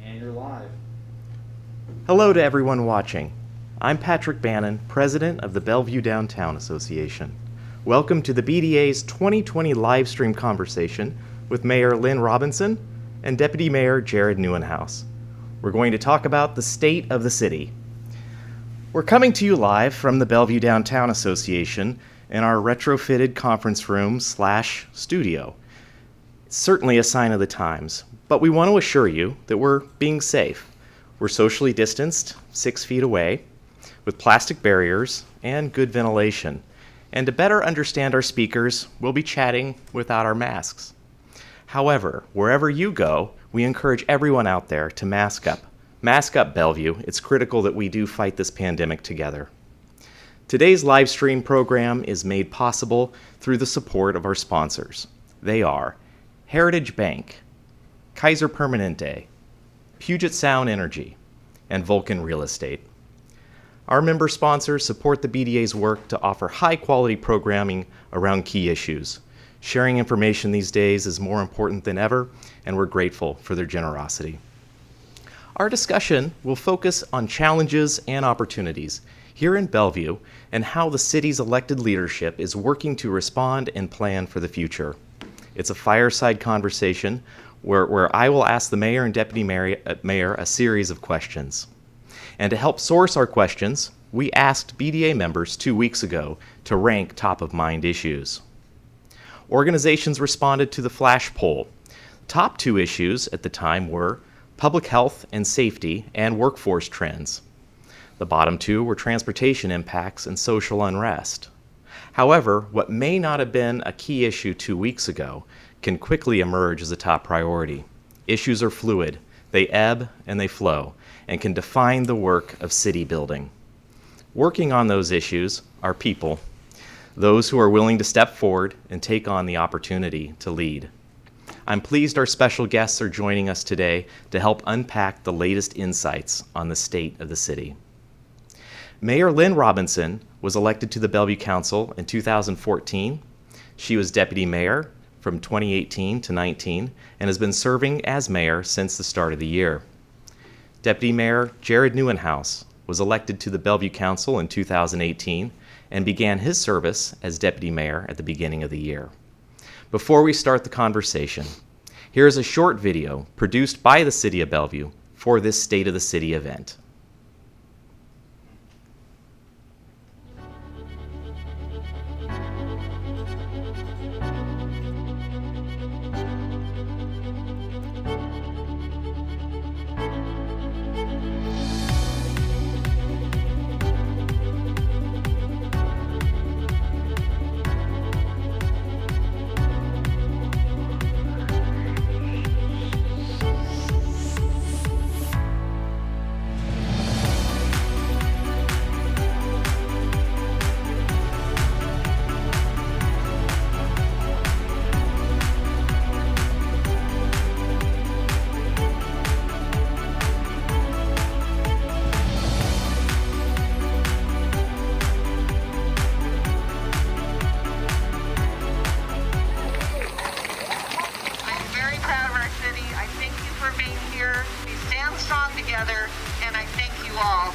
And you're live. Hello to everyone watching. I'm Patrick Bannon, President of the Bellevue Downtown Association. Welcome to the BDA's 2020 live stream conversation with Mayor Lynne Robinson and Deputy Mayor Jared Nieuwenhuis. We're going to talk about the state of the city. We're coming to you live from the Bellevue Downtown Association in our retrofitted conference room / studio. It's certainly a sign of the times, but we want to assure you that we're being safe. We're socially distanced, 6 feet away, with plastic barriers and good ventilation. And to better understand our speakers, we'll be chatting without our masks. However, wherever you go, we encourage everyone out there to mask up. Mask up, Bellevue. It's critical that we do fight this pandemic together. Today's live stream program is made possible through the support of our sponsors. They are Heritage Bank, Kaiser Permanente, Puget Sound Energy, and Vulcan Real Estate. Our member sponsors support the BDA's work to offer high-quality programming around key issues. Sharing information these days is more important than ever, and we're grateful for their generosity. Our discussion will focus on challenges and opportunities here in Bellevue and how the city's elected leadership is working to respond and plan for the future. It's a fireside conversation where I will ask the mayor and deputy mayor a series of questions. And to help source our questions, we asked BDA members 2 weeks ago to rank top-of-mind issues. Organizations responded to the flash poll. Top 2 issues at the time were public health and safety and workforce trends. The bottom 2 were transportation impacts and social unrest. However, what may not have been a key issue 2 weeks ago can quickly emerge as a top priority. Issues are fluid, they ebb and they flow, and can define the work of city building. Working on those issues are people, those who are willing to step forward and take on the opportunity to lead. I'm pleased our special guests are joining us today to help unpack the latest insights on the state of the city. Mayor Lynne Robinson was elected to the Bellevue Council in 2014. She was deputy mayor from 2018 to 19 and has been serving as mayor since the start of the year. Deputy Mayor Jared Nieuwenhuis was elected to the Bellevue Council in 2018 and began his service as deputy mayor at the beginning of the year. Before we start the conversation, here's a short video produced by the City of Bellevue for this State of the City event. And I thank you all.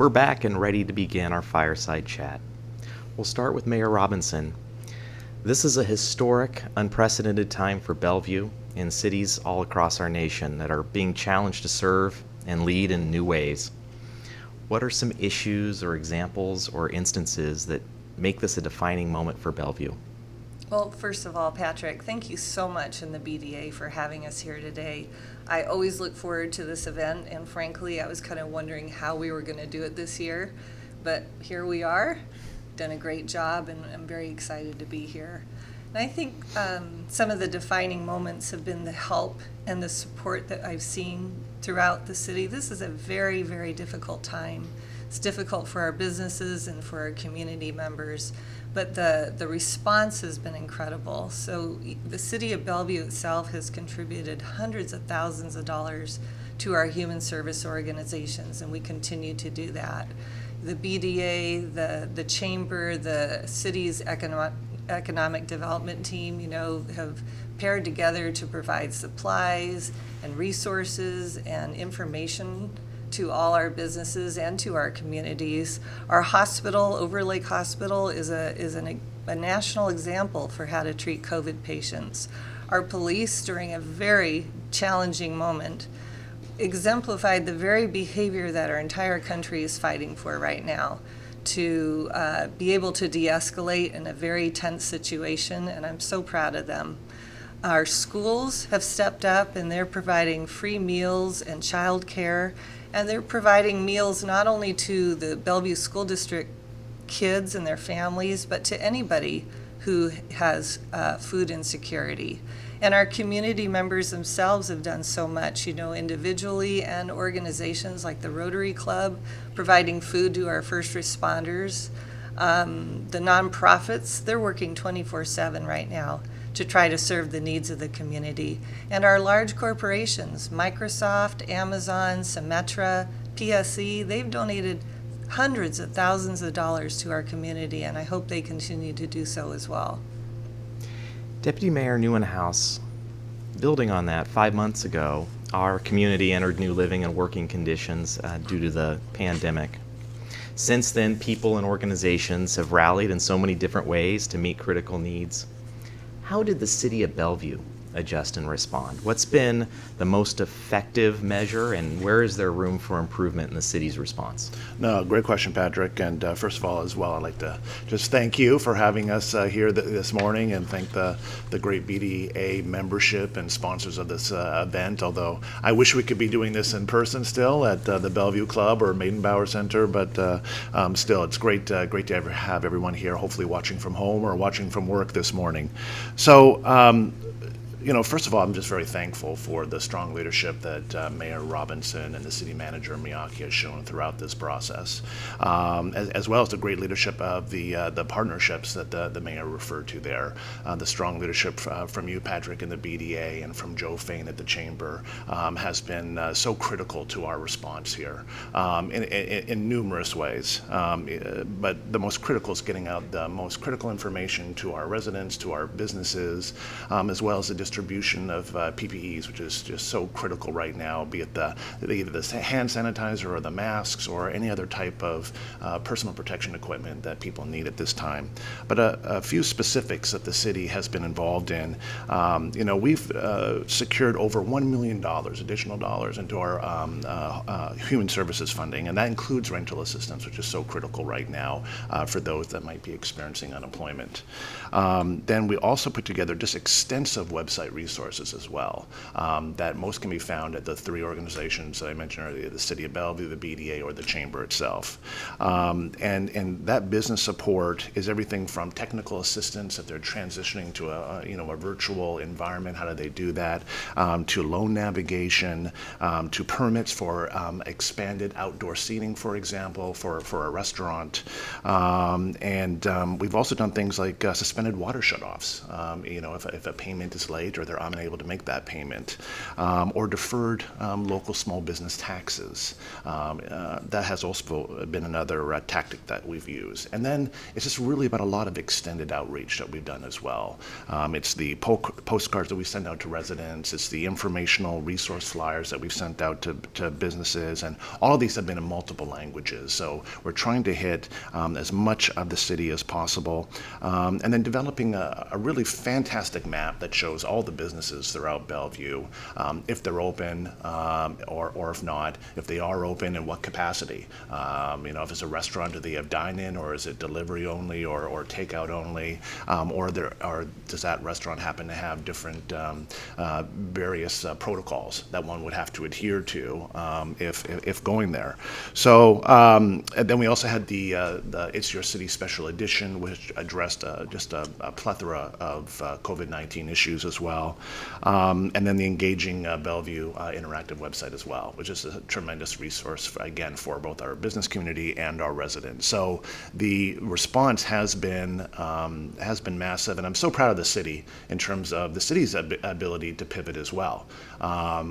We're back and ready to begin our fireside chat. We'll start with Mayor Robinson. This is a historic, unprecedented time for Bellevue and cities all across our nation that are being challenged to serve and lead in new ways. What are some issues or examples or instances that make this a defining moment for Bellevue? Well, first of all, Patrick, thank you so much in the BDA for having us here today. I always look forward to this event, and frankly, I was kind of wondering how we were going to do it this year, but here we are, done a great job, and I'm very excited to be here. And I think some of the defining moments have been the help and the support that I've seen throughout the city. This is a very, very difficult time. It's difficult for our businesses and for our community members, but the response has been incredible. So the City of Bellevue itself has contributed hundreds of thousands of dollars to our human service organizations, and we continue to do that. The BDA, the Chamber, the city's economic development team, have paired together to provide supplies and resources and information to all our businesses and to our communities. Our hospital, Overlake Hospital, is a national example for how to treat COVID patients. Our police, during a very challenging moment, exemplified the very behavior that our entire country is fighting for right now, to be able to de-escalate in a very tense situation, and I'm so proud of them. Our schools have stepped up, and they're providing free meals and child care, and they're providing meals not only to the Bellevue School District kids and their families, but to anybody who has food insecurity. And our community members themselves have done so much, individually and organizations like the Rotary Club, providing food to our first responders. The nonprofits, they're working 24/7 right now to try to serve the needs of the community. And our large corporations, Microsoft, Amazon, Symetra, PSE, they've donated hundreds of thousands of dollars to our community, and I hope they continue to do so as well. Deputy Mayor Nieuwenhuis, building on that, 5 months ago, our community entered new living and working conditions due to the pandemic. Since then, people and organizations have rallied in so many different ways to meet critical needs. How did the City of Bellevue adjust and respond? What's been the most effective measure, and where is there room for improvement in the city's response? No, great question, Patrick. And first of all, as well, I'd like to just thank you for having us here this morning, and thank the great BDA membership and sponsors of this event. Although I wish we could be doing this in person still at the Bellevue Club or Maidenbauer Center, but still, it's great to have everyone here, hopefully watching from home or watching from work this morning. So, first of all, I'm just very thankful for the strong leadership that Mayor Robinson and the city manager Miyake has shown throughout this process, as well as the great leadership of the partnerships that the mayor referred to there. The strong leadership from you, Patrick, in the BDA, and from Joe Fain at the Chamber has been so critical to our response here in numerous ways. But the most critical is getting out the most critical information to our residents, to our businesses, as well as the distribution of PPEs, which is just so critical right now, be it either the hand sanitizer or the masks or any other type of personal protection equipment that people need at this time. But a few specifics that the city has been involved in. We've secured over $1 million additional dollars into our human services funding, and that includes rental assistance, which is so critical right now for those that might be experiencing unemployment. Then we also put together just extensive website resources as well, that most can be found at the three organizations that I mentioned earlier, the City of Bellevue, the BDA, or the Chamber itself. And that business support is everything from technical assistance if they're transitioning to a virtual environment, how do they do that, to loan navigation, to permits for expanded outdoor seating, for example, for a restaurant. And we've also done things like suspended water shutoffs. If a payment is late, late or they're unable to make that payment, or deferred local small business taxes. That has also been another tactic that we've used. And then it's just really about a lot of extended outreach that we've done as well. It's the postcards that we send out to residents, it's the informational resource flyers that we've sent out to businesses, and all of these have been in multiple languages. So we're trying to hit as much of the city as possible, and then developing a really fantastic map that shows all the businesses throughout Bellevue, if they're open, or if not, if they are open, in what capacity. If it's a restaurant, do they have dine-in, or is it delivery only, or takeout only, or does that restaurant happen to have different various protocols that one would have to adhere to if going there. So and then we also had the It's Your City Special Edition, which addressed just a plethora of COVID-19 issues as well. And then the Engaging Bellevue interactive website as well, which is a tremendous resource, again, for both our business community and our residents. So the response has been massive, and I'm so proud of the city in terms of the city's ability to pivot as well.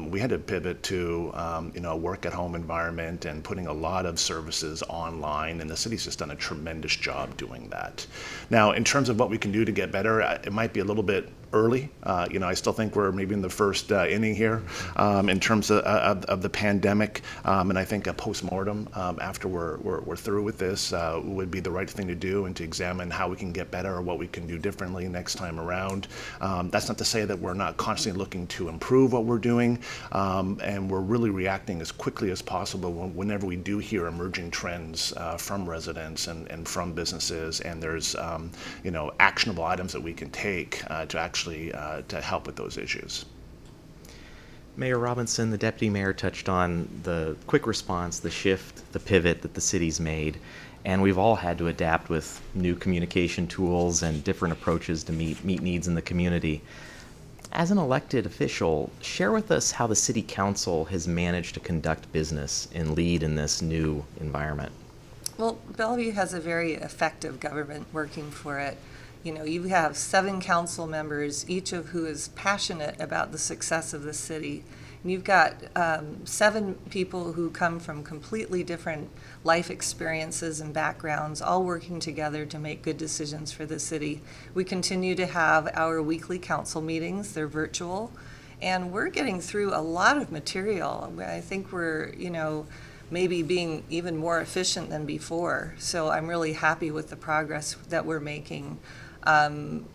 We had to pivot to a work-at-home environment and putting a lot of services online, and the city's just done a tremendous job doing that. Now, in terms of what we can do to get better, it might be a little bit early. I still think we're maybe in the first inning here in terms of the pandemic, and I think a postmortem after we're through with this would be the right thing to do, and to examine how we can get better or what we can do differently next time around. That's not to say that we're not constantly looking to improve what we're doing, and we're really reacting as quickly as possible whenever we do hear emerging trends from residents and from businesses, and there's actionable items that we can take to actually to help with those issues. Mayor Robinson, the deputy mayor, touched on the quick response, the shift, the pivot that the city's made, and we've all had to adapt with new communication tools and different approaches to meet needs in the community. As an elected official, share with us how the city council has managed to conduct business and lead in this new environment. Well, Bellevue has a very effective government working for it. You have 7 council members, each of who is passionate about the success of the city. And you've got 7 people who come from completely different life experiences and backgrounds, all working together to make good decisions for the city. We continue to have our weekly council meetings. They're virtual, and we're getting through a lot of material. I think we're, maybe being even more efficient than before. So I'm really happy with the progress that we're making. I'm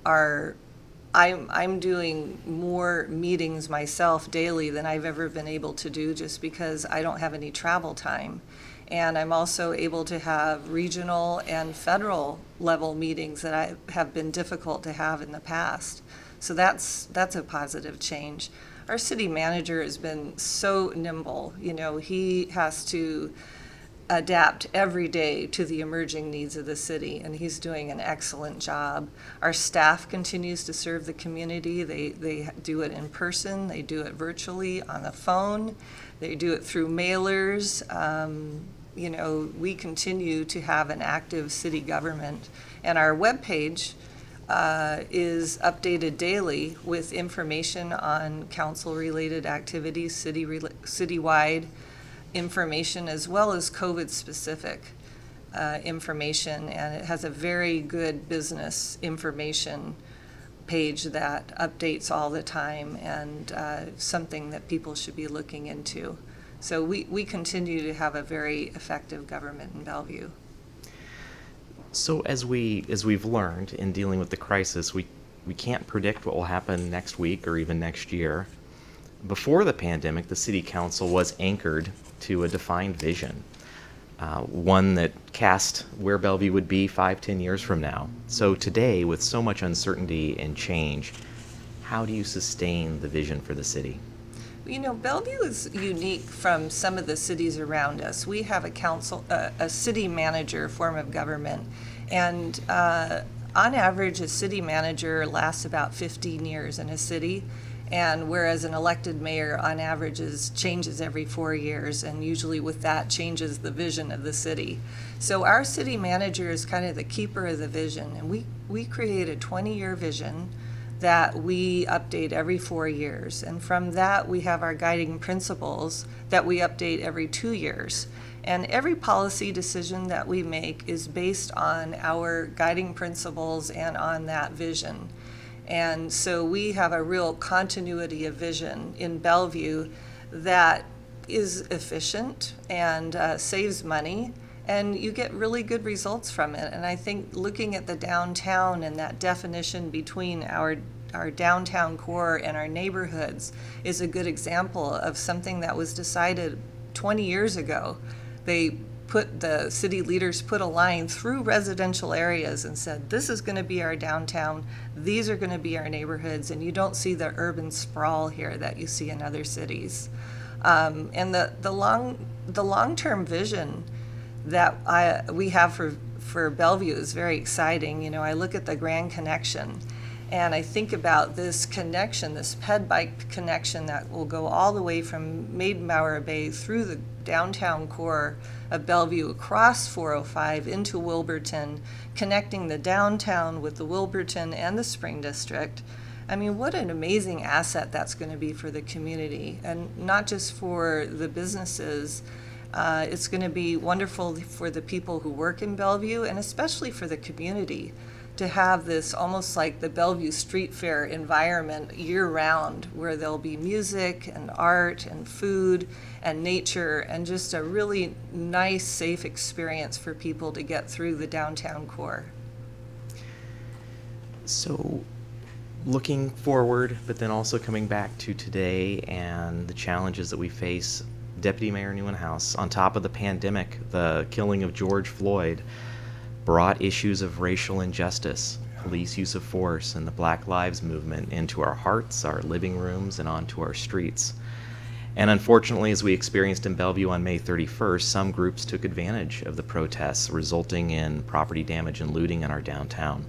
doing more meetings myself daily than I've ever been able to do, just because I don't have any travel time. And I'm also able to have regional and federal level meetings that have been difficult to have in the past. So that's a positive change. Our city manager has been so nimble. He has to adapt every day to the emerging needs of the city, and he's doing an excellent job. Our staff continues to serve the community. They do it in person, they do it virtually, on the phone, they do it through mailers. We continue to have an active city government, and our webpage is updated daily with information on council-related activities, citywide information, as well as COVID-specific information, and it has a very good business information page that updates all the time, and something that people should be looking into. So we continue to have a very effective government in Bellevue. So as we've learned in dealing with the crisis, we can't predict what will happen next week or even next year. Before the pandemic, the city council was anchored to a defined vision, one that cast where Bellevue would be 5-10 years from now. So today, with so much uncertainty and change, how do you sustain the vision for the city? Bellevue is unique from some of the cities around us. We have a city manager form of government, and on average, a city manager lasts about 15 years in a city, and whereas an elected mayor on average changes every 4 years, and usually with that changes the vision of the city. So our city manager is kind of the keeper of the vision, and we create a 20-year vision that we update every 4 years. And from that, we have our guiding principles that we update every 2 years. And every policy decision that we make is based on our guiding principles and on that vision. And so we have a real continuity of vision in Bellevue that is efficient and saves money, and you get really good results from it. And I think looking at the downtown and that definition between our downtown core and our neighborhoods is a good example of something that was decided 20 years ago. The city leaders put a line through residential areas and said, this is going to be our downtown, these are going to be our neighborhoods, and you don't see the urban sprawl here that you see in other cities. And the long-term vision that we have for Bellevue is very exciting. You know, I look at the Grand Connection, and I think about this connection, this ped bike connection that will go all the way from Maidenbower Bay through the downtown core of Bellevue, across 405 into Wilburton, connecting the downtown with the Wilburton and the Spring District. I mean, what an amazing asset that's going to be for the community, and not just for the businesses. It's going to be wonderful for the people who work in Bellevue, and especially for the community, to have this almost like the Bellevue Street Fair environment year-round, where there'll be music and art and food and nature, and just a really nice, safe experience for people to get through the downtown core. So, looking forward, but then also coming back to today and the challenges that we face, Deputy Mayor Nieuwenhuis, on top of the pandemic, the killing of George Floyd, brought issues of racial injustice, police use of force, and the Black Lives Movement into our hearts, our living rooms, and onto our streets. And unfortunately, as we experienced in Bellevue on May 31st, some groups took advantage of the protests, resulting in property damage and looting in our downtown.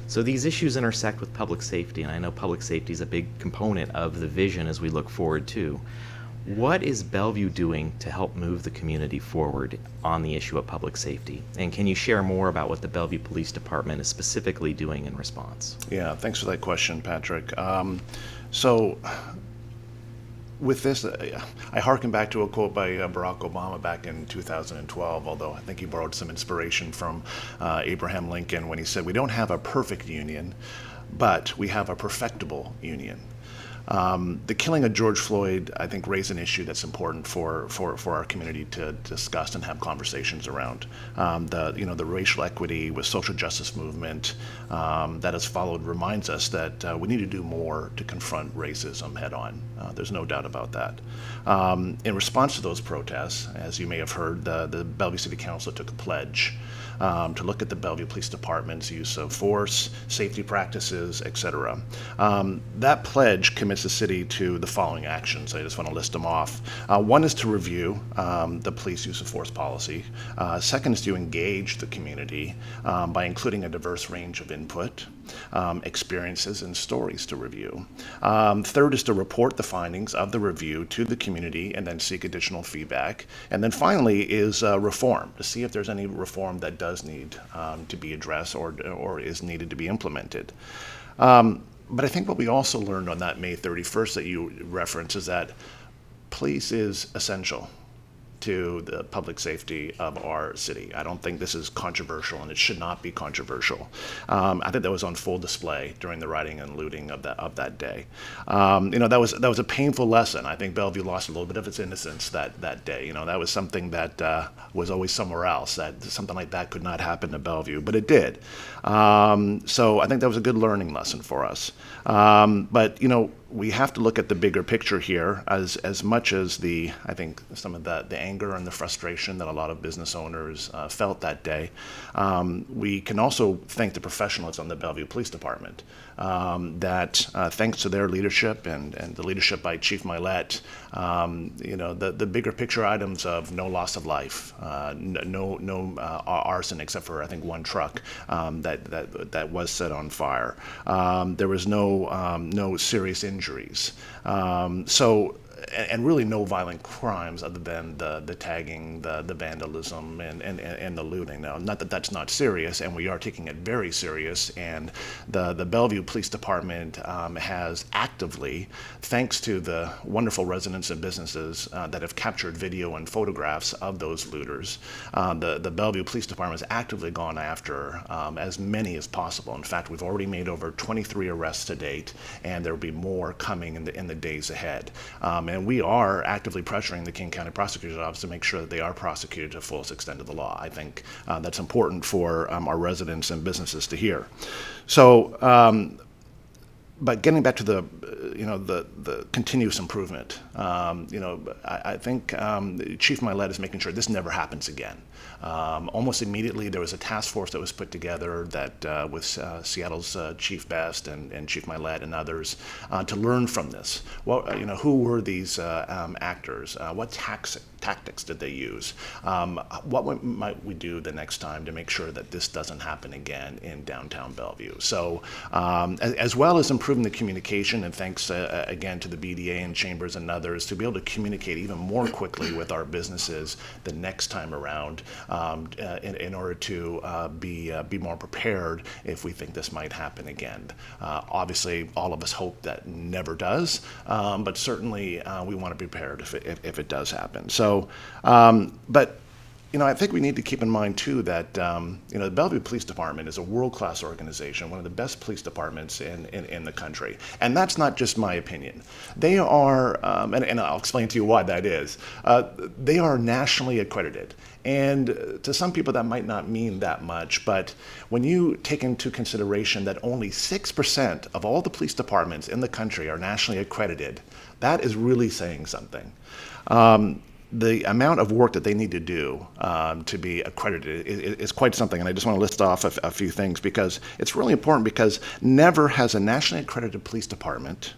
So these issues intersect with public safety, and I know public safety is a big component of the vision as we look forward to. What is Bellevue doing to help move the community forward on the issue of public safety? And can you share more about what the Bellevue Police Department is specifically doing in response? Yeah, thanks for that question, Patrick. So with this, I hearken back to a quote by Barack Obama back in 2012, although I think he borrowed some inspiration from Abraham Lincoln when he said, "We don't have a perfect union, but we have a perfectible union." The killing of George Floyd, I think, raised an issue that's important for our community to discuss and have conversations around. The racial equity with social justice movement that has followed reminds us that we need to do more to confront racism head on. There's no doubt about that. In response to those protests, as you may have heard, the Bellevue City Council took a pledge to look at the Bellevue Police Department's use of force, safety practices, etc. That pledge commits the city to the following actions. I just want to list them off. One is to review the police use of force policy. Second is to engage the community by including a diverse range of input, experiences, and stories to review. Third is to report the findings of the review to the community and then seek additional feedback. And then finally is reform, to see if there's any reform that does need to be addressed or is needed to be implemented. But I think what we also learned on that May 31st that you referenced is that police is essential to the public safety of our city. I don't think this is controversial, and it should not be controversial. I think that was on full display during the rioting and looting of that day. That was a painful lesson. I think Bellevue lost a little bit of its innocence that day. That was something that was always somewhere else. That something like that could not happen to Bellevue, but it did. So I think that was a good learning lesson for us. But we have to look at the bigger picture here as much as I think some of the anger and the frustration that a lot of business owners felt that day. We can also thank the professionals on the Bellevue Police Department that thanks to their leadership and the leadership by Chief Milet, the bigger picture items of no loss of life, no arson except for I think one truck that was set on fire. There was no serious injuries. So and really no violent crimes other than the tagging, the vandalism, and the looting. Now, not that that's not serious, and we are taking it very serious. And the Bellevue Police Department has actively, thanks to the wonderful residents and businesses that have captured video and photographs of those looters, the Bellevue Police Department has actively gone after as many as possible. In fact, we've already made over 23 arrests to date, and there will be more coming in the days ahead. And we are actively pressuring the King County Prosecutor's Office to make sure that they are prosecuted to the fullest extent of the law. I think that's important for our residents and businesses to hear. So, but getting back to the continuous improvement, I think Chief Milet is making sure this never happens again. Almost immediately, there was a task force that was put together that with Seattle's Chief Best and Chief Milet and others to learn from this. Well, who were these actors? What tactics did they use? What might we do the next time to make sure that this doesn't happen again in downtown Bellevue? So, as well as improving the communication, and thanks again to the BDA and Chambers and others to be able to communicate even more quickly with our businesses the next time around, in order to be more prepared if we think this might happen again. Obviously, all of us hope that never does, but certainly we want to be prepared if it does happen. So, but I think we need to keep in mind too that the Bellevue Police Department is a world-class organization, one of the best police departments in the country, and that's not just my opinion. They are, and I'll explain to you why that is. They are nationally accredited, and to some people that might not mean that much, but when you take into consideration that only 6% of all the police departments in the country are nationally accredited, that is really saying something. The amount of work that they need to do to be accredited is quite something, and I just want to list off a few things because it's really important, because never has a nationally accredited police department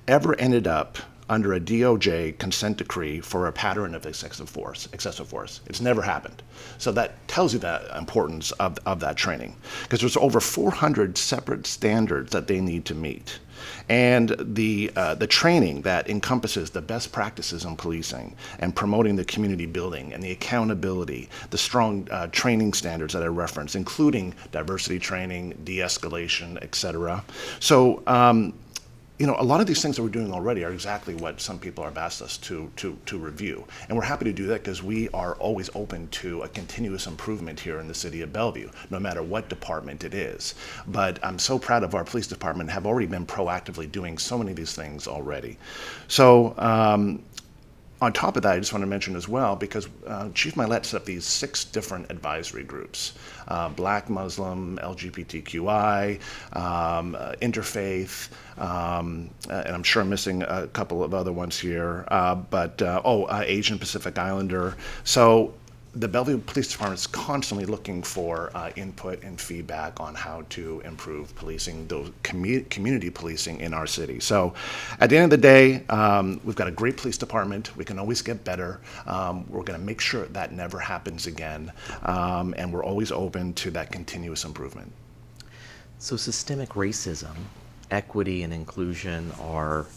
ever ended up under a DOJ consent decree for a pattern of excessive force. It's never happened. So that tells you the importance of that training, because there's over 400 separate standards that they need to meet. And the training that encompasses the best practices in policing and promoting the community building and the accountability, the strong training standards that I referenced, including diversity training, de-escalation, et cetera. So, a lot of these things that we're doing already are exactly what some people have asked us to review. And we're happy to do that because we are always open to a continuous improvement here in the city of Bellevue, no matter what department it is. But I'm so proud of our police department, have already been proactively doing so many of these things already. So, on top of that, I just want to mention as well, because Chief Milet set up these 6 different advisory groups: Black, Muslim, LGBTQI, interfaith, and I'm sure I'm missing a couple of other ones here, Asian Pacific Islander. So the Bellevue Police Department is constantly looking for input and feedback on how to improve policing, those community policing in our city. So at the end of the day, we've got a great police department. We can always get better. We're going to make sure that never happens again, and we're always open to that continuous improvement. So systemic racism, equity, and inclusion are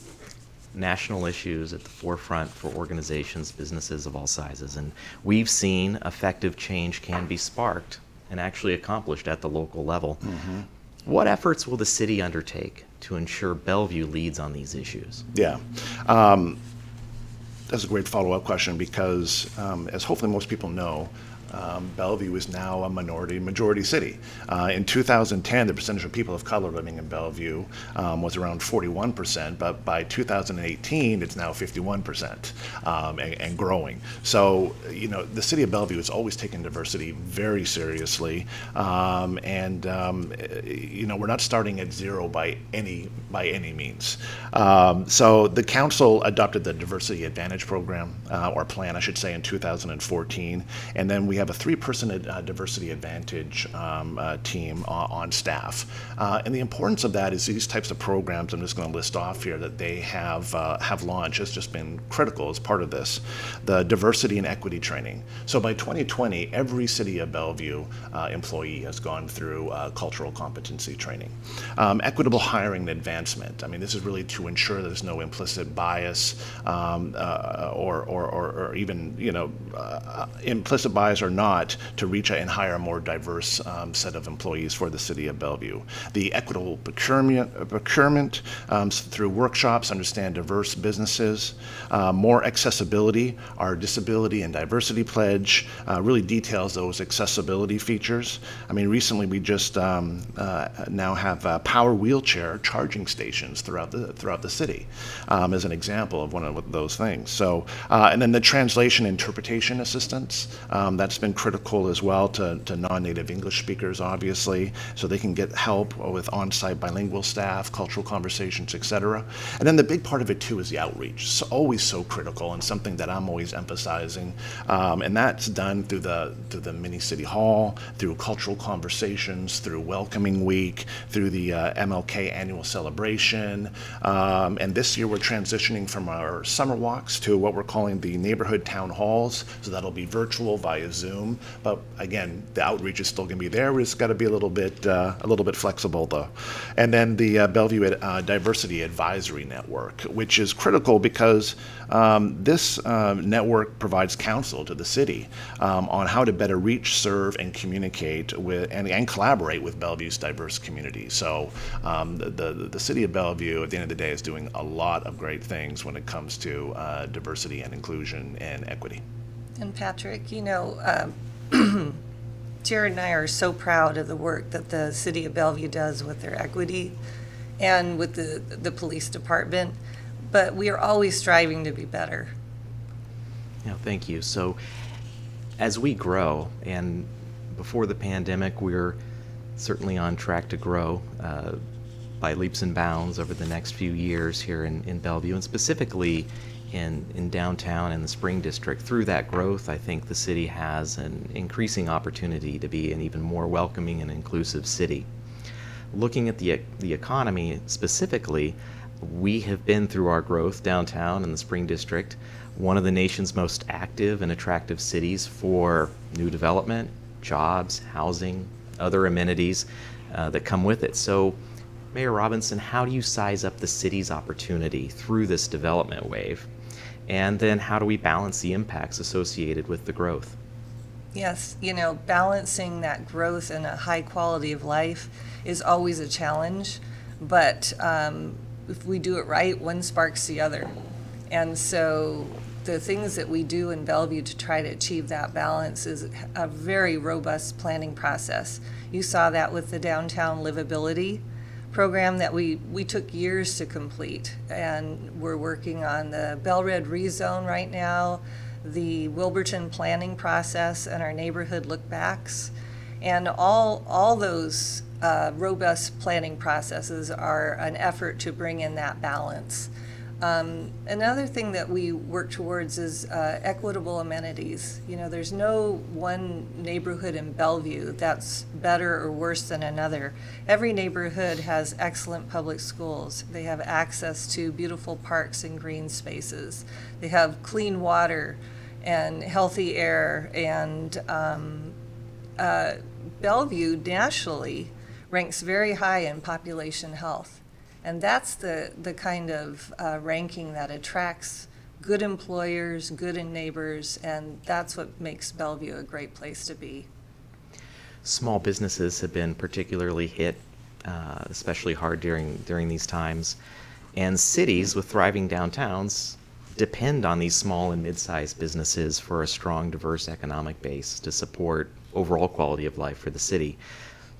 national issues at the forefront for organizations, businesses of all sizes. And we've seen effective change can be sparked and actually accomplished at the local level. Mm-hmm. What efforts will the city undertake to ensure Bellevue leads on these issues? Yeah. That's a great follow-up question because, as hopefully most people know, Bellevue is now a majority city. In 2010, the percentage of people of color living in Bellevue was around 41%, but by 2018, it's now 51% and growing. So, the city of Bellevue has always taken diversity very seriously, and we're not starting at zero by any means. So the council adopted the Diversity Advantage program, or plan, I should say, in 2014, and then we have have a 3-person diversity advantage team on staff. And the importance of that is these types of programs I'm just going to list off here that they have launched has just been critical as part of this. The diversity and equity training. So by 2020, every City of Bellevue employee has gone through cultural competency training. Equitable hiring and advancement. I mean, this is really to ensure there's no implicit bias or even, implicit bias or not, to reach out and hire a more diverse set of employees for the City of Bellevue. The equitable procurement through workshops, understand diverse businesses. More accessibility, our disability and diversity pledge really details those accessibility features. I mean, recently we just now have power wheelchair charging stations throughout the city, as an example of one of those things. So, and then the translation interpretation assistance, that's been critical as well to non-native English speakers, obviously, so they can get help with on-site bilingual staff, cultural conversations, etc. And then the big part of it too is the outreach. It's always so critical and something that I'm always emphasizing, and that's done through the mini city hall, through cultural conversations, through welcoming week, through the MLK annual celebration, and this year we're transitioning from our summer walks to what we're calling the neighborhood town halls. So that'll be virtual via Zoom, but again, the outreach is still going to be there. We just got to be a little bit flexible though. And then the Bellevue Diversity Advisory Network, which is critical because this network provides counsel to the city on how to better reach, serve, and communicate with and collaborate with Bellevue's diverse community. So the City of Bellevue, at the end of the day, is doing a lot of great things when it comes to diversity and inclusion and equity. And Patrick, Jared and I are so proud of the work that the City of Bellevue does with their equity and with the police department, but we are always striving to be better. Yeah, thank you. So as we grow, and before the pandemic, we're certainly on track to grow by leaps and bounds over the next few years here in Bellevue, and specifically in downtown and the Spring District. Through that growth, I think the city has an increasing opportunity to be an even more welcoming and inclusive city. Looking at the economy specifically, we have been through our growth downtown in the Spring District, one of the nation's most active and attractive cities for new development, jobs, housing, other amenities that come with it. So, Mayor Robinson, how do you size up the city's opportunity through this development wave? And then how do we balance the impacts associated with the growth? Yes, balancing that growth and a high quality of life is always a challenge, but if we do it right, one sparks the other. And so the things that we do in Bellevue to try to achieve that balance is a very robust planning process. You saw that with the downtown livability program that we took years to complete, and we're working on the Bellred rezone right now, the Wilburton planning process, and our neighborhood lookbacks, and all those robust planning processes are an effort to bring in that balance. Another thing that we work towards is equitable amenities. There's no one neighborhood in Bellevue that's better or worse than another. Every neighborhood has excellent public schools. They have access to beautiful parks and green spaces. They have clean water and healthy air. And Bellevue nationally ranks very high in population health. And that's the kind of ranking that attracts good employers, good neighbors, and that's what makes Bellevue a great place to be. Small businesses have been particularly hit, especially hard during these times. And cities with thriving downtowns depend on these small and mid-sized businesses for a strong, diverse economic base to support overall quality of life for the city.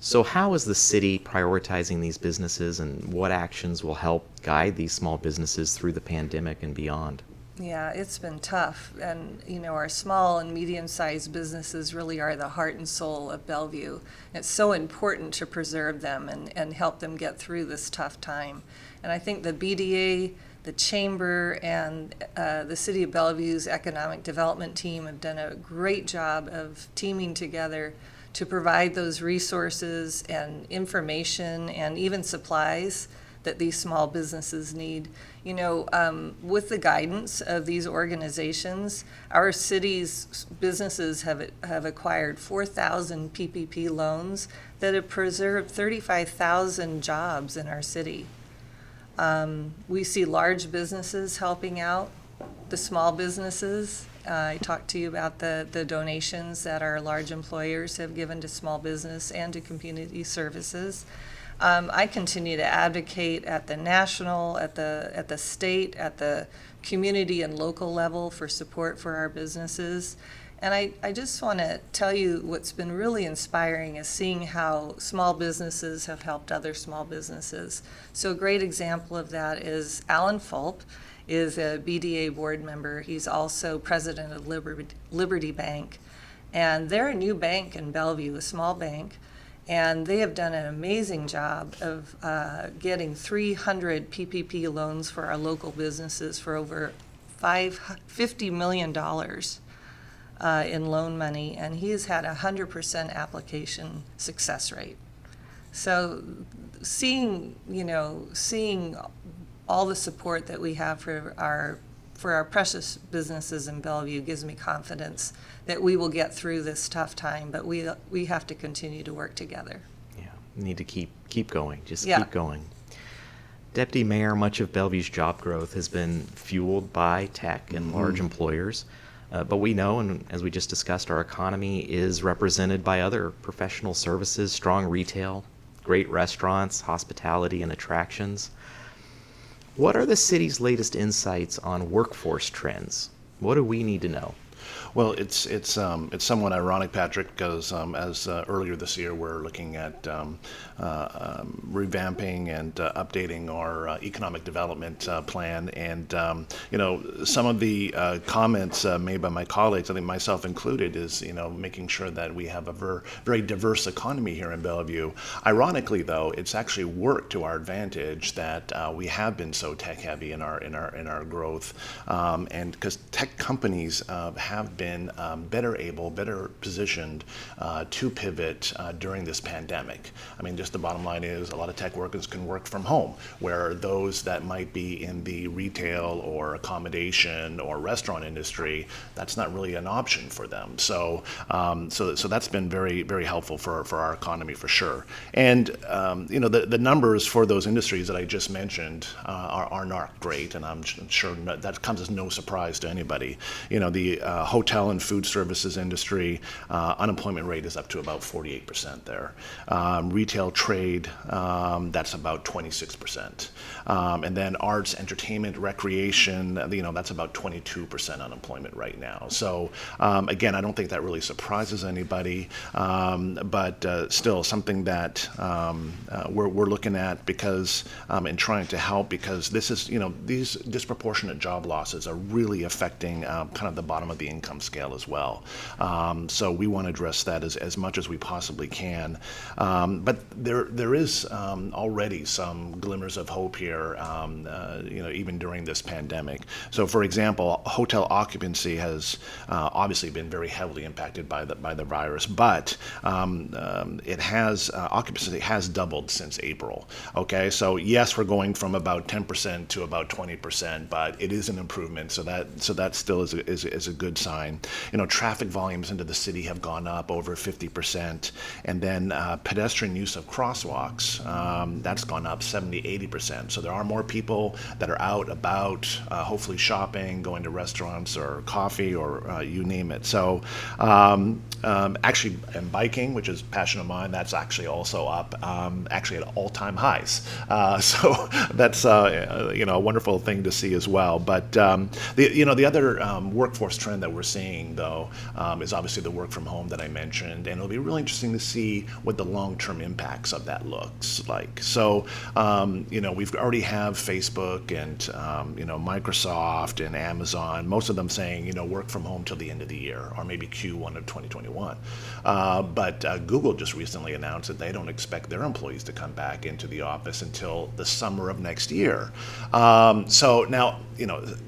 So how is the city prioritizing these businesses, and what actions will help guide these small businesses through the pandemic and beyond? Yeah, it's been tough. And, our small and medium-sized businesses really are the heart and soul of Bellevue. It's so important to preserve them and help them get through this tough time. And I think the BDA, the Chamber, and the City of Bellevue's economic development team have done a great job of teaming together to provide those resources and information and even supplies that these small businesses need. With the guidance of these organizations, our city's businesses have acquired 4,000 PPP loans that have preserved 35,000 jobs in our city. We see large businesses helping out the small businesses. I talked to you about the donations that our large employers have given to small business and to community services. I continue to advocate at the national, at the state, at the community and local level for support for our businesses. And I just want to tell you what's been really inspiring is seeing how small businesses have helped other small businesses. So a great example of that is Alan Fulp is a BDA board member. He's also president of Liberty Bank. And they're a new bank in Bellevue, a small bank. And they have done an amazing job of getting 300 PPP loans for our local businesses for over $50 million in loan money, and he's had a 100% application success rate. So seeing all the support that we have for our precious businesses in Bellevue gives me confidence that we will get through this tough time, but we have to continue to work together. Yeah, need to keep going, Yeah. keep going. Deputy Mayor, much of Bellevue's job growth has been fueled by tech and large employers, but we know, and as we just discussed, our economy is represented by other professional services, strong retail, great restaurants, hospitality, and attractions. What are the city's latest insights on workforce trends? What do we need to know? Well, it's somewhat ironic, Patrick, because as earlier this year we're looking at revamping and updating our economic development plan, and some of the comments made by my colleagues, I think myself included, is making sure that we have a very diverse economy here in Bellevue. Ironically, though, it's actually worked to our advantage that we have been so tech heavy in our growth, and because tech companies have been better positioned to pivot during this pandemic. I mean, just the bottom line is a lot of tech workers can work from home, where those that might be in the retail or accommodation or restaurant industry, that's not really an option for them. So that's been very, very helpful for our economy for sure. And the numbers for those industries that I just mentioned are not great, and I'm sure that comes as no surprise to anybody. The hotel and food services industry, unemployment rate is up to about 48% there. Retail trade, that's about 26%. And then arts, entertainment, recreation, that's about 22% unemployment right now. So again, I don't think that really surprises anybody, but still something that we're looking at because and trying to help, because this is, these disproportionate job losses are really affecting kind of the bottom of the income scale as well. So we want to address that as much as we possibly can. But there is already some glimmers of hope here, even during this pandemic. So for example, hotel occupancy has obviously been very heavily impacted by the virus, but occupancy has doubled since April. Okay, so yes, we're going from about 10% to about 20%, but it is an improvement. So that still is a good sign. Traffic volumes into the city have gone up over 50%, and then pedestrian use of crosswalks, that's gone up 70-80%. So there are more people that are out about, hopefully shopping, going to restaurants or coffee or you name it. So actually, and biking, which is a passion of mine, that's actually also up, actually at all-time highs. So that's a wonderful thing to see as well. But the other workforce trend that we're seeing, though, is obviously the work from home that I mentioned, and it'll be really interesting to see what the long-term impacts of that looks like. So, we've already have Facebook and, Microsoft and Amazon, most of them saying, work from home till the end of the year, or maybe Q1 of 2021. But Google just recently announced that they don't expect their employees to come back into the office until the summer of next year. So now,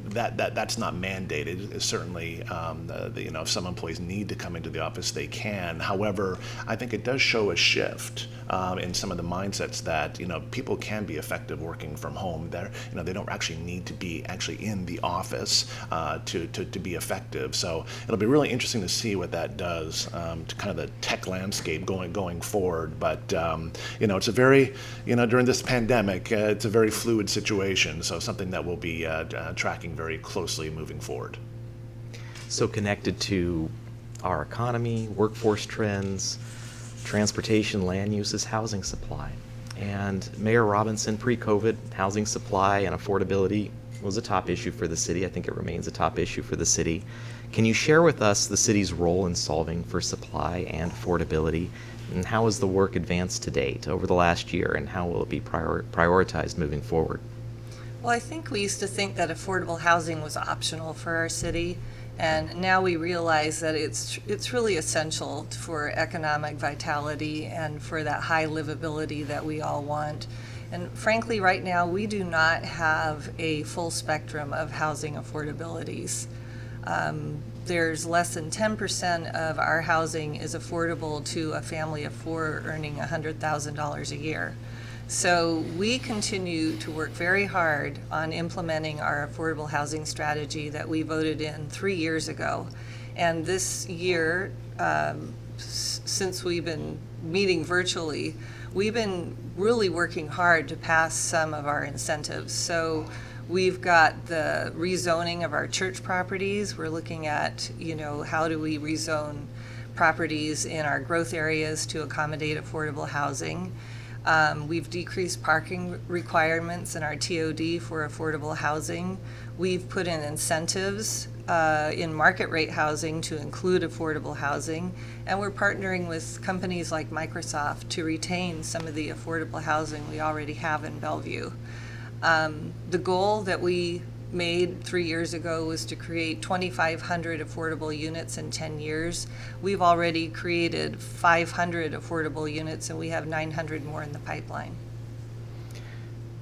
that's not mandated. It's certainly, if some employees need to come into the office, they can. However, I think it does show a shift in some of the mindsets that, people can be effective working from home. They don't actually need to be actually in the office to be effective. So it'll be really interesting to see what that does to kind of the tech landscape going forward. But, it's a very, during this pandemic, it's a very fluid situation. So something that we'll be tracking very closely moving forward. So connected to our economy, workforce trends, transportation, land uses, housing supply. And Mayor Robinson, pre-COVID, housing supply and affordability was a top issue for the city. I think it remains a top issue for the city. Can you share with us the city's role in solving for supply and affordability? And how has the work advanced to date over the last year, and how will it be prioritized moving forward? Well, I think we used to think that affordable housing was optional for our city, and now we realize that it's really essential for economic vitality and for that high livability that we all want. And frankly, right now, we do not have a full spectrum of housing affordabilities. There's less than 10% of our housing is affordable to a family of four earning $100,000 a year. So we continue to work very hard on implementing our affordable housing strategy that we voted in 3 years ago. And this year, since we've been meeting virtually, we've been really working hard to pass some of our incentives. So we've got the rezoning of our church properties. We're looking at, how do we rezone properties in our growth areas to accommodate affordable housing. We've decreased parking requirements in our TOD for affordable housing. We've put in incentives in market rate housing to include affordable housing. And we're partnering with companies like Microsoft to retain some of the affordable housing we already have in Bellevue. The goal that we made 3 years ago was to create 2,500 affordable units in 10 years. We've already created 500 affordable units, and we have 900 more in the pipeline.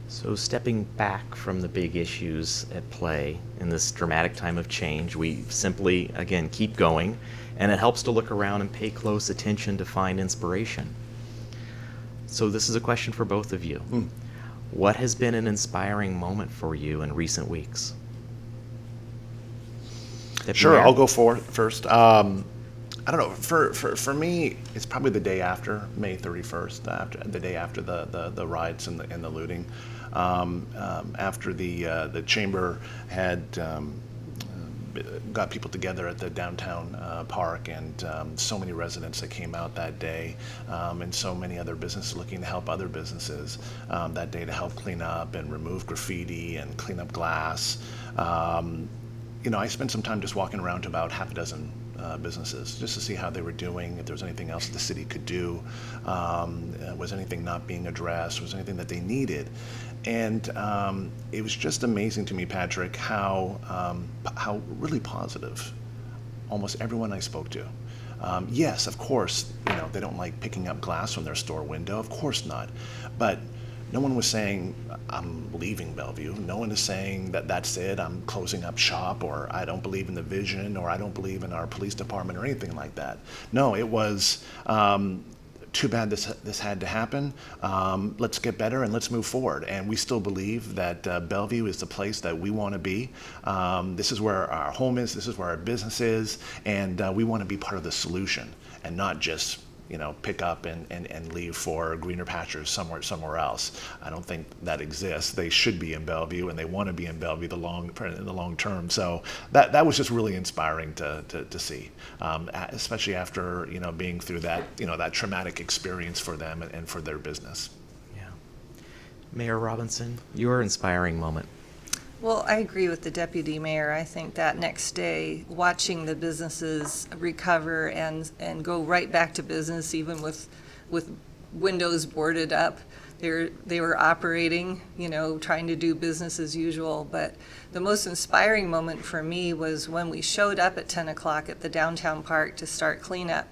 So stepping back from the big issues at play in this dramatic time of change, we simply, again, keep going, and it helps to look around and pay close attention to find inspiration. So this is a question for both of you. What has been an inspiring moment for you in recent weeks? Sure, I'll go first. I don't know. For me, it's probably the day after May 31st, the day after the riots and the looting, after the chamber had got people together at the downtown park, and so many residents that came out that day, and so many other businesses looking to help other businesses that day to help clean up and remove graffiti and clean up glass. I spent some time just walking around to about half a dozen businesses just to see how they were doing, if there was anything else the city could do, was anything not being addressed, was anything that they needed. And it was just amazing to me, Patrick, how really positive almost everyone I spoke to. Yes, of course, they don't like picking up glass from their store window. Of course not. But no one was saying, I'm leaving Bellevue. No one is saying that that's it, I'm closing up shop, or I don't believe in the vision, or I don't believe in our police department, or anything like that. No, it was, too bad this had to happen. Let's get better and let's move forward. And we still believe that Bellevue is the place that we want to be. This is where our home is. This is where our business is. And we want to be part of the solution and not just pick up and leave for greener pastures somewhere else. I don't think that exists. They should be in Bellevue, and they want to be in Bellevue in the long term. So that was just really inspiring to see, especially after being through that that traumatic experience for them and for their business. Yeah. Mayor Robinson, your inspiring moment. Well, I agree with the deputy mayor. I think that next day, watching the businesses recover and go right back to business, even with windows boarded up, they were operating, trying to do business as usual. But the most inspiring moment for me was when we showed up at 10 o'clock at the downtown park to start cleanup.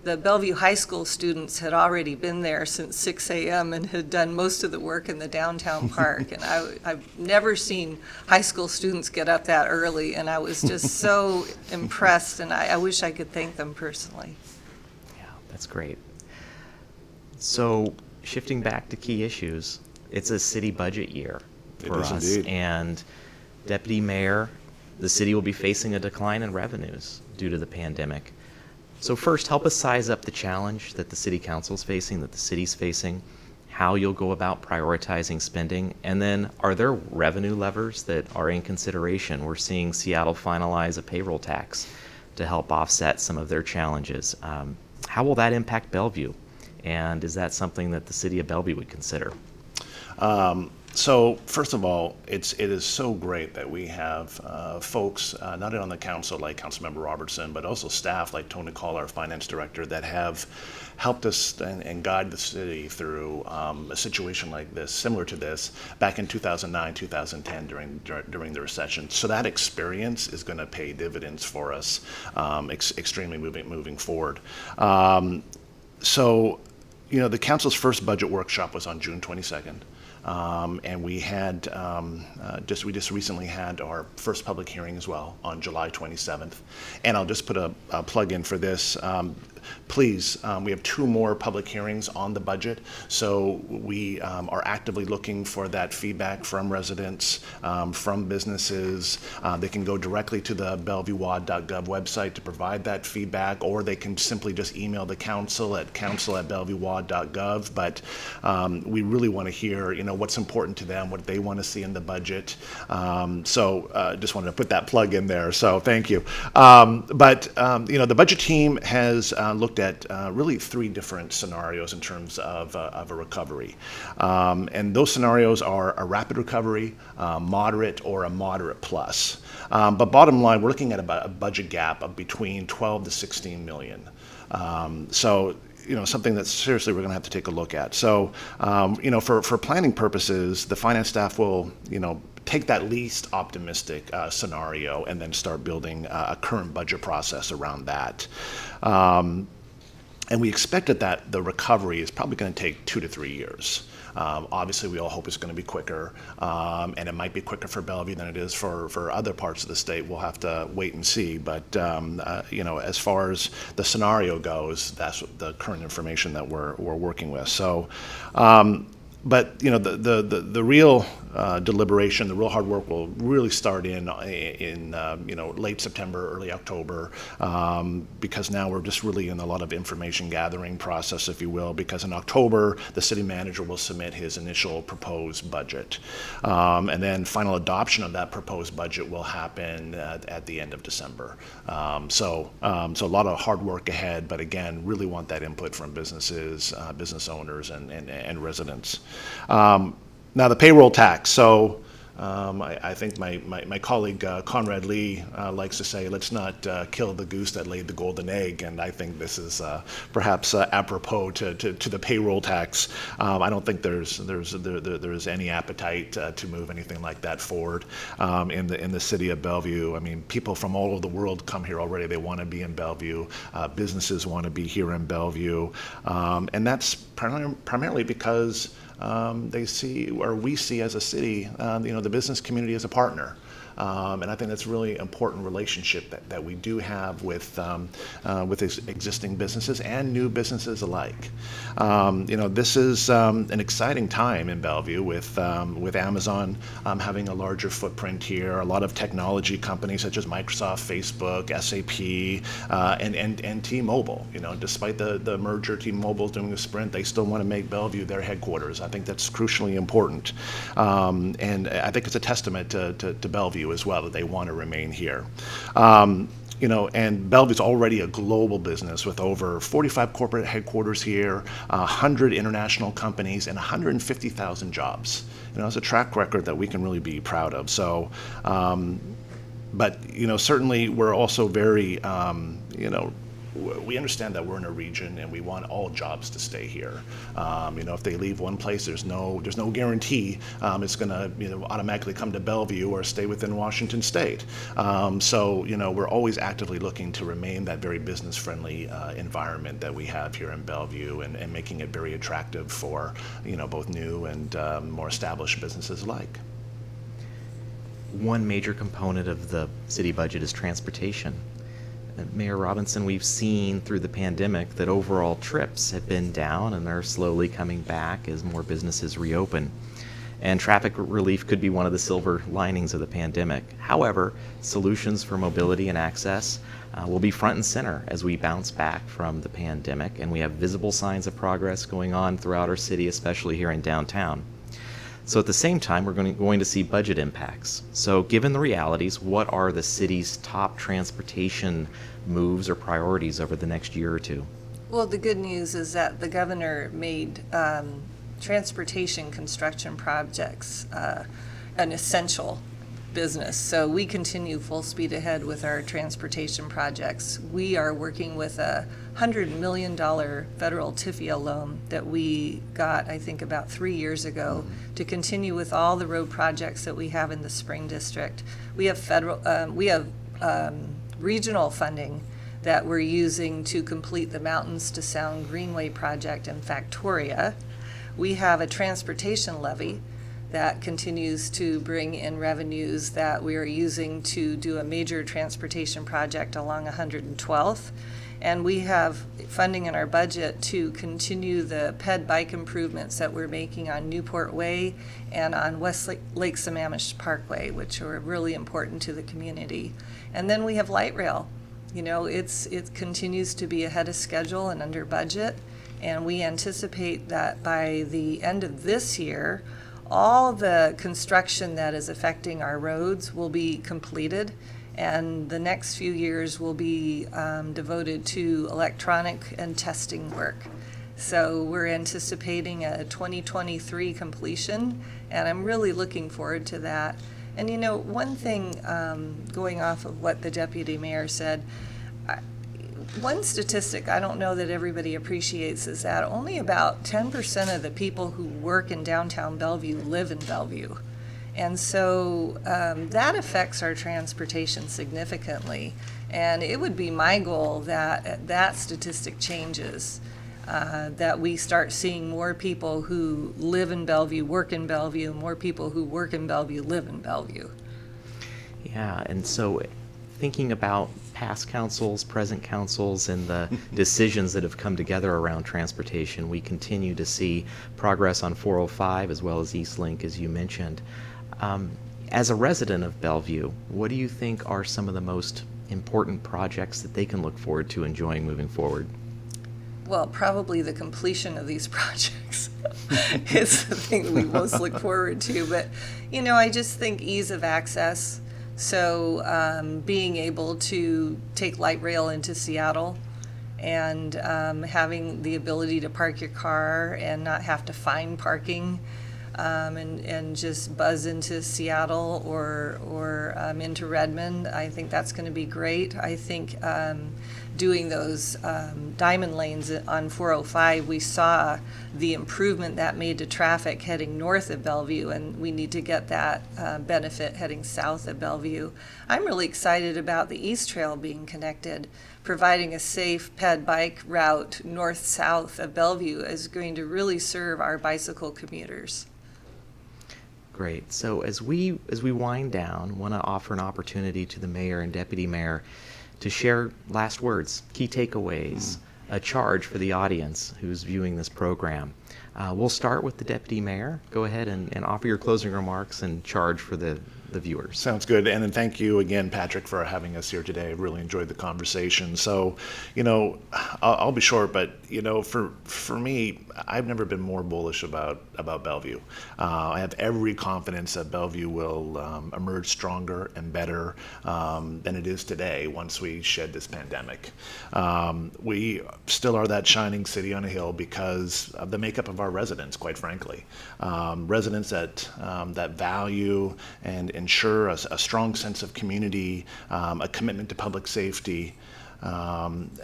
The Bellevue High School students had already been there since 6 a.m. and had done most of the work in the downtown park. And I've never seen high school students get up that early, and I was just so impressed, and I wish I could thank them personally. Yeah, that's great. So, shifting back to key issues, it's a city budget year for us. Indeed. And Deputy Mayor, the city will be facing a decline in revenues due to the pandemic. So first, help us size up the challenge that the city council's facing, that the city's facing, how you'll go about prioritizing spending, and then are there revenue levers that are in consideration? We're seeing Seattle finalize a payroll tax to help offset some of their challenges. How will that impact Bellevue? And is that something that the city of Bellevue would consider? So first of all, it is so great that we have folks not only on the council like Councilmember Robertson, but also staff like Tony Call, our finance director, that have helped us and guide the city through a situation like this, similar to this, back in 2009, 2010 during the recession. So that experience is going to pay dividends for us extremely moving forward. So, the council's first budget workshop was on June 22nd. And we had we just recently had our first public hearing as well on July 27th. And I'll just put a plug in for this. Please, we have 2 more public hearings on the budget, so we are actively looking for that feedback from residents, from businesses. They can go directly to the bellevuewad.gov website to provide that feedback, or they can simply just email the council at council@bellevuewad.gov. But we really want to hear, what's important to them, what they want to see in the budget. So just wanted to put that plug in there. So thank you. But the budget team has looked at really 3 different scenarios in terms of a recovery. And those scenarios are a rapid recovery, moderate, or a moderate plus. But bottom line, we're looking at about a budget gap of between 12 to 16 million. So something that seriously we're going to have to take a look at. So, for planning purposes, the finance staff will, take that least optimistic scenario and then start building a current budget process around that. And we expected that the recovery is probably going to take 2 to 3 years. Obviously, we all hope it's going to be quicker, and it might be quicker for Bellevue than it is for other parts of the state. We'll have to wait and see. But as far as the scenario goes, that's the current information that we're working with. So. But the real deliberation, the real hard work will really start in late September, early October, because now we're just really in a lot of information gathering process, if you will. Because in October, the city manager will submit his initial proposed budget, and then final adoption of that proposed budget will happen at the end of December. So a lot of hard work ahead, but again, really want that input from businesses, business owners, and residents. Now the payroll tax. So I think my colleague Conrad Lee likes to say, let's not kill the goose that laid the golden egg, and I think this is perhaps apropos to the payroll tax. I don't think there's any appetite to move anything like that forward in the city of Bellevue. I mean, people from all over the world come here already. They want to be in Bellevue. Businesses want to be here in Bellevue, and that's primarily because they see, or we see as a city, the business community as a partner. And I think that's a really important relationship that we do have with existing businesses and new businesses alike. This is an exciting time in Bellevue with Amazon having a larger footprint here. A lot of technology companies such as Microsoft, Facebook, SAP, and T-Mobile. Despite the merger, T-Mobile doing a Sprint, they still want to make Bellevue their headquarters. I think that's crucially important, and I think it's a testament to Bellevue as well, that they want to remain here. And Bellevue's already a global business with over 45 corporate headquarters here, 100 international companies, and 150,000 jobs. It's a track record that we can really be proud of. So, but certainly we're also very, we understand that we're in a region and we want all jobs to stay here. If they leave one place, there's no guarantee it's going to automatically come to Bellevue or stay within Washington State. So we're always actively looking to remain that very business-friendly environment that we have here in Bellevue, and making it very attractive for both new and more established businesses alike. One major component of the city budget is transportation. Mayor Robinson, we've seen through the pandemic that overall trips have been down, and they're slowly coming back as more businesses reopen. And traffic relief could be one of the silver linings of the pandemic. However, solutions for mobility and access will be front and center as we bounce back from the pandemic, and we have visible signs of progress going on throughout our city, especially here in downtown. So at the same time, we're going to see budget impacts. So given the realities, what are the city's top transportation moves or priorities over the next year or two? Well, the good news is that the governor made transportation construction projects an essential business. So we continue full speed ahead with our transportation projects. We are working with a $100 million federal TIFIA loan that we got, I think, about 3 years ago to continue with all the road projects that we have in the Spring District. We have regional funding that we're using to complete the Mountains to Sound Greenway project in Factoria. We have a transportation levy that continues to bring in revenues that we are using to do a major transportation project along 112th. And we have funding in our budget to continue the ped bike improvements that we're making on Newport Way and on West Lake Sammamish Parkway, which are really important to the community. And then we have light rail. It continues to be ahead of schedule and under budget. And we anticipate that by the end of this year, all the construction that is affecting our roads will be completed, and the next few years will be devoted to electronic and testing work. So we're anticipating a 2023 completion, and I'm really looking forward to that. And one thing, going off of what the deputy mayor said, one statistic I don't know that everybody appreciates is that only about 10% of the people who work in downtown Bellevue live in Bellevue. And so that affects our transportation significantly. And it would be my goal that that statistic changes, that we start seeing more people who live in Bellevue, work in Bellevue, more people who work in Bellevue live in Bellevue. Yeah, and so thinking about past councils, present councils, and the decisions that have come together around transportation, we continue to see progress on 405 as well as East Link, as you mentioned. As a resident of Bellevue, what do you think are some of the most important projects that they can look forward to enjoying moving forward? Well, probably the completion of these projects is the thing that we most look forward to. But, I just think ease of access. So being able to take light rail into Seattle and having the ability to park your car and not have to find parking, and just buzz into Seattle or into Redmond, I think that's going to be great. I think doing those diamond lanes on 405, we saw the improvement that made to traffic heading north of Bellevue, and we need to get that benefit heading south of Bellevue. I'm really excited about the East Trail being connected. Providing a safe ped bike route north-south of Bellevue is going to really serve our bicycle commuters. Great. So as we wind down, I want to offer an opportunity to the mayor and deputy mayor to share last words, key takeaways, a charge for the audience who's viewing this program. We'll start with the deputy mayor. Go ahead and offer your closing remarks and charge for the the viewers. Sounds good. And then thank you again, Patrick, for having us here today. I really enjoyed the conversation. So, I'll be short, but, for me, I've never been more bullish about Bellevue. I have every confidence that Bellevue will emerge stronger and better than it is today once we shed this pandemic. We still are that shining city on a hill because of the makeup of our residents, quite frankly. Residents that value and ensure a strong sense of community, a commitment to public safety,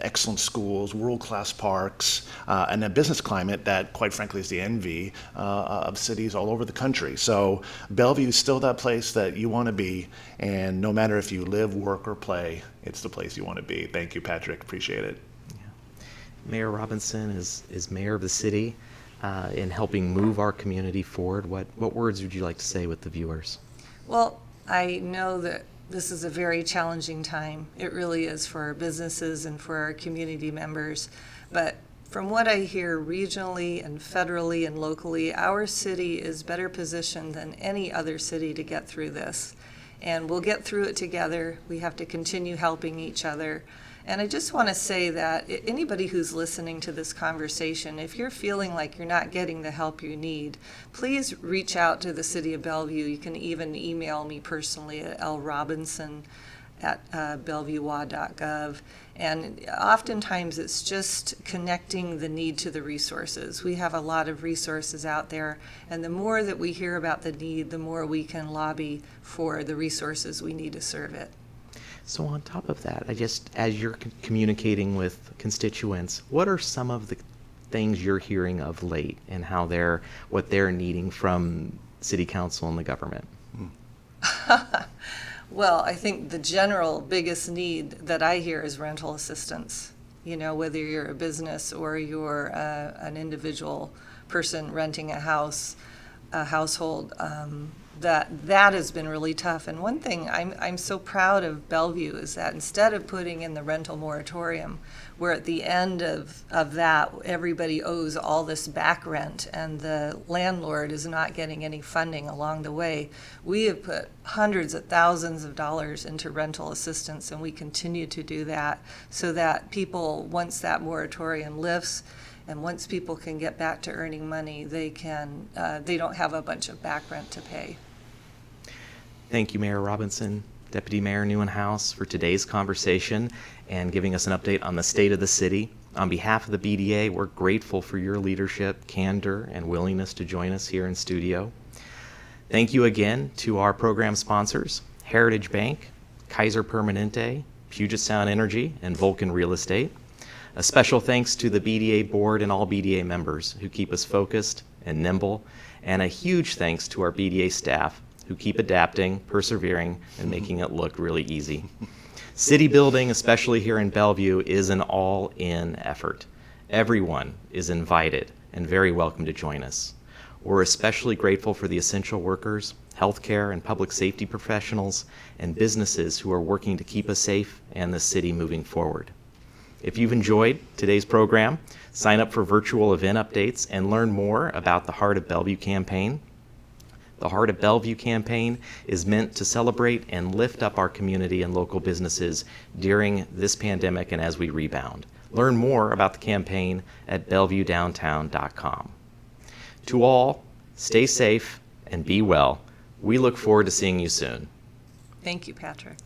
excellent schools, world-class parks, and a business climate that, quite frankly, is the envy of cities all over the country. So Bellevue is still that place that you want to be, and no matter if you live, work, or play, it's the place you want to be. Thank you, Patrick. Appreciate it. Yeah. Mayor Robinson is mayor of the city in helping move our community forward. What words would you like to say with the viewers? Well, I know that this is a very challenging time. It really is for our businesses and for our community members. But from what I hear regionally and federally and locally, our city is better positioned than any other city to get through this. And we'll get through it together. We have to continue helping each other. And I just want to say that anybody who's listening to this conversation, if you're feeling like you're not getting the help you need, please reach out to the City of Bellevue. You can even email me personally at lrobinson@bellevuewa.gov. And oftentimes it's just connecting the need to the resources. We have a lot of resources out there, and the more that we hear about the need, the more we can lobby for the resources we need to serve it. So on top of that, as you're communicating with constituents, what are some of the things you're hearing of late and what they're needing from city council and the government? Well, I think the general biggest need that I hear is rental assistance. Whether you're a business or you're an individual person renting a household, that has been really tough. And one thing I'm so proud of Bellevue is that instead of putting in the rental moratorium, where at the end of that everybody owes all this back rent and the landlord is not getting any funding along the way, we have put hundreds of thousands of dollars into rental assistance, and we continue to do that so that people, once that moratorium lifts, and once people can get back to earning money, they don't have a bunch of back rent to pay. Thank you, Mayor Robinson, Deputy Mayor Nieuwenhuis, for today's conversation and giving us an update on the state of the city. On behalf of the BDA, we're grateful for your leadership, candor, and willingness to join us here in studio. Thank you again to our program sponsors, Heritage Bank, Kaiser Permanente, Puget Sound Energy, and Vulcan Real Estate. A special thanks to the BDA board and all BDA members who keep us focused and nimble, and a huge thanks to our BDA staff who keep adapting, persevering, and making it look really easy. City building, especially here in Bellevue, is an all-in effort. Everyone is invited and very welcome to join us. We're especially grateful for the essential workers, healthcare and public safety professionals, and businesses who are working to keep us safe and the city moving forward. If you've enjoyed today's program, sign up for virtual event updates and learn more about the Heart of Bellevue campaign. The Heart of Bellevue campaign is meant to celebrate and lift up our community and local businesses during this pandemic and as we rebound. Learn more about the campaign at bellevuedowntown.com. To all, stay safe and be well. We look forward to seeing you soon. Thank you, Patrick.